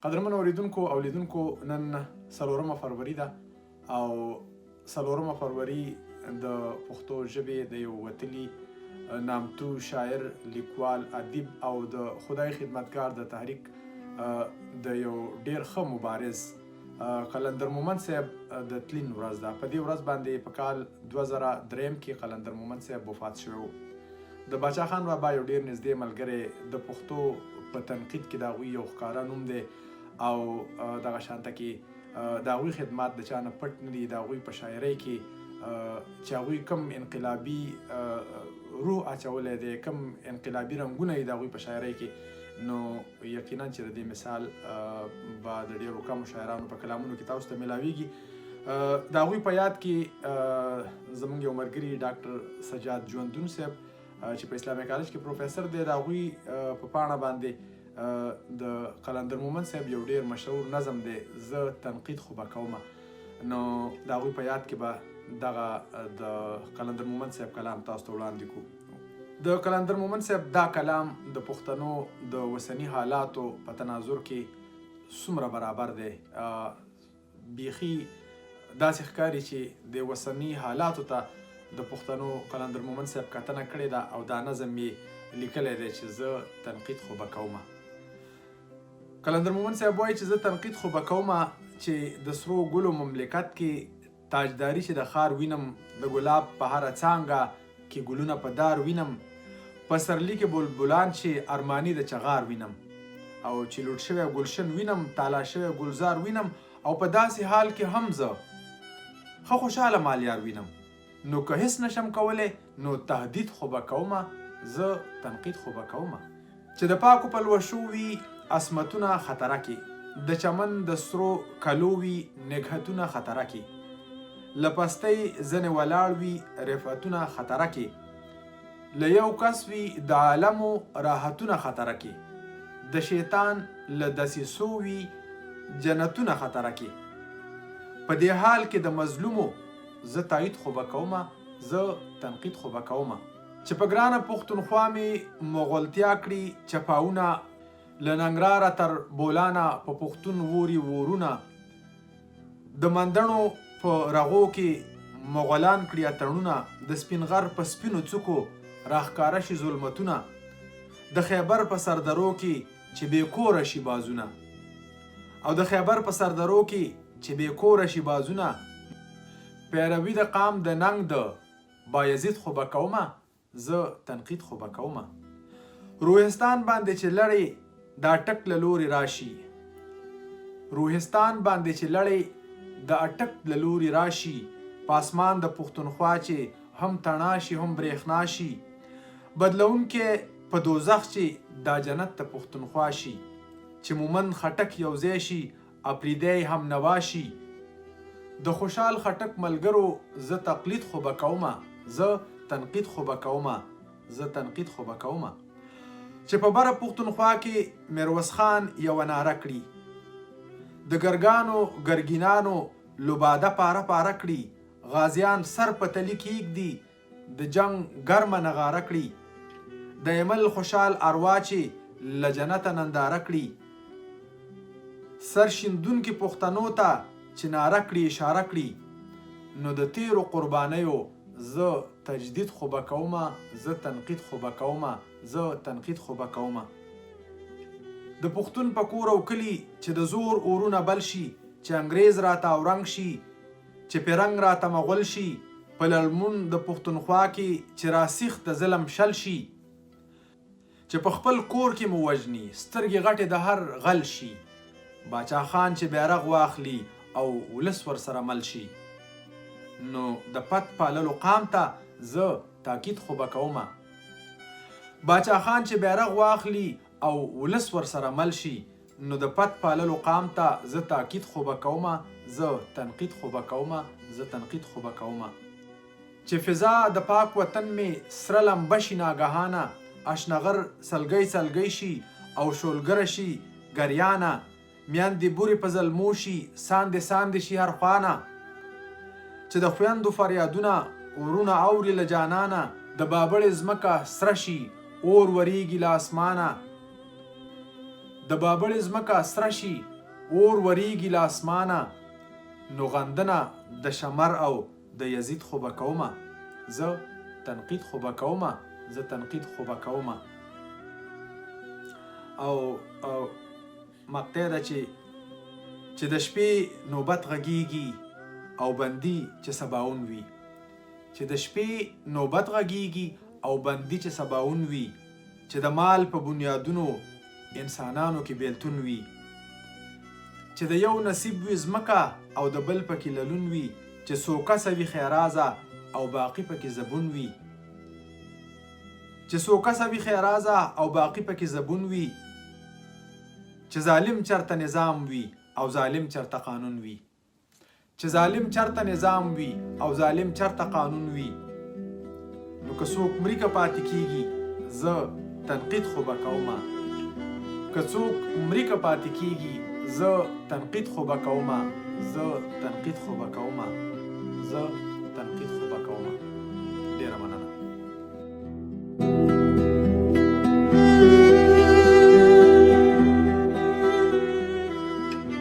قدرمن اوریدونکو او لیدونکو نن 4 فروری ده او 4 فروری د پښتو ژبې د یو وتلي نامتو شاعر، لیکوال، ادیب او د خدای خدمتګار د تحریک د یو ډیر ښه مبارز قلندر مومند صاحب د تلین ورځ ده. په دې ورځ باندې په کال 2003 کې قلندر مومند صاحب وفات شوی و. د باچا خان بابا یو ډیر نږدې ملګری، د پښتو په تنقید کې د هغوی یو ښکاره نوم دی او دغه شانته کې د هغوی خدمات د چا نه پټ نه دي. د هغوی په شاعرۍ کې چې هغوی کوم انقلابي روح اچولی دی، کوم انقلابي رنګونه یې د هغوی په شاعرۍ کې، نو یقینا چې د دې مثال به د ډېرو کمو شاعرانو په کلامونو کې تاسو ته میلاویږي. د هغوی په یاد کې زموږ یو ملګري ډاکټر سجاد ژوندون صاحب چې په اسلامي کالج کې پروفیسر دی، د هغوی په پاڼه باندې د قلندر مومند صاحب یو ډیر مشهور نظم دی، زه تنقید خو به کومه. نو د هغوی په یاد کې به دغه د قلندر مومند صاحب کلام تاسو ته وړاندې کړو. د قلندر مومند صاحب دا کلام د پښتنو د اوسني حالاتو په تناظر کې څومره برابر دی. بیخي داسې ښکاري چې د اوسني حالاتو ته د پښتنو قلندر مومند صاحب کتنه کړې ده او دا نظم یې لیکلی دی چې زه تنقید خو به کومه. قلندر مومند صاحب وایي چې زه تنقید خو به کومه، چې د سرو ګلو مملکت کې تاجداري چې د ښار وینم، د ګلاب په هره څانګه کې ګلونه په دار وینم، په سرلی کې بلبلان چې ارماني د چغار وینم، او چې لوټ شوی ګلشن وینم، تالا شوی ګلزار وینم، او په داسې حال کې هم زه ښه خوشحاله مالیار وینم. نو که هیڅ نشم کولی نو تهدید خو به کومه، زه تنقید خو به کومه. چې د پاکو پلوشو وي عصمتونه خطره کې، د چمن د سرو کلو وي نګهتونه خطره کې، له پستۍ ځنې ولاړ وي رفتونه خطره کې، له یو کس وي د عالمو راحتونه خطره کې، د شیطان له دسیسو وي جنتونه خطره کې. په دې حال کې د مظلومو زه تایید خو به کومه، زه تنقید خو به کومه. چې په ګرانه پښتونخوا مې مغولتیا کړي چپاونه، له ننګرهاره تر بولانه په پښتون ووري ورونه، د مندڼو په رغو کې مغولان کړي اتڼونه، د سپین غر په سپینو څوکو راښکاره شي ظلمتونه، د خیبر په سردرو کې چې بې کوره شي بازونه، او د خیبر په سردرو کې چې بې کوره شي بازونه، پیروي د قام د ننګ د بایزید خو به کومه، زه تنقید خو به کومه. روحستان باندې چې لړې دا اټک له لوري راشي، روحستان باندې چې لړې د اټک له لوري راشي، په اسمان د پښتونخوا چې هم تڼا شي هم برېښنا شي، بدلونکې په دوزخ چې دا جنت د پښتونخوا شي، چې مومند خټک یو ځای شي اپریدی هم نوا شي، د خوشحال خټک ملګرو زه تقلید خو به کومه، زه تنقید خو به کومه، زه تنقید خو به کومه. چې په بره پښتونخوا کې میرویس خان یوه ناره کړي، د ګرګانو ګرګینانو لوباده پاره پاره کړي، غازیان سر په تلي کېږدي، د جنګ ګرمه نغاره کړي، د ایمل خوشحال اروا چې له جنته ننداره کړي، سر شیندونکي پښتنو ته چې ناره کړي اشاره کړي، نو د تیرو قربانیو زه تجدید خو به کومه، زه تنقید خو به کومه، زه تنقید خو به کومه. د پښتون په کور او کلي چې د زور اورونه بل شي، چې انګریز راته اورنګ شي، چې پیرنګ راته مغول شي، په للمون د پښتونخوا کې چې راسیخ د ظلم شل شي، چې په خپل کور کې مو وژني سترګې غټې د هر غل شي، باچا خان چې بیرغ واخلي او ولس ورسره مل شي، نو د پت پاللو قام ته زه تاکید خو به کومه. باچا خان چې بیرغ واخلي او ولس ورسره مل شي، نو د پت پاللو قام ته زه تاکید خو به کومه، زه تنقید خو به کومه، زه تنقید خو به کومه. چې فضا د پاک وطن مې سره لمبه شي ناګهانه، اشنغر سلګۍ سلګۍ شي او شولګره شي ګریانه، میاندې بورې په زلمو شي ساندې ساندې شي هر خوانه، چې د خویندو فریادونه ورونه اوري له جانانه، د بابړې ځمکه سره شي اور وریږي له اسمانه، د بابړې ځمکه سره شي اور وریږي له اسمانه نو غندنه د شمر او د یزید خو به کومه زه تنقید خو به کومه زه تنقید خو به کومه. او مقطع ده چې د شپې نوبت غږیږي او بندي چې سباون وي، چې د شپې نوبت غږیږي او بندي چې سباون وي، چې د مال په بنیادونو انسانانو کې بیلتون وي، چې د یو نصیب وي ځمکه او د بل پکې للون وي، چې څو کسه وي خیرازه او باقي پکې زبون وي، چې څو کسه وي خیرازه او باقي پکې زبون وي، چې ظالم چرته نظام وي او ظالم چرته قانون وي، چې ظالم چرته نظام وي او ظالم چرته قانون وي. نو که څوک مري که پاتې کېږي زه تنقید خو به کومه، که څوک مري که پاتې کېږي زه تنقید خو به کومه، زه تنقید خو به کومه، زه تنقید خو به کومه.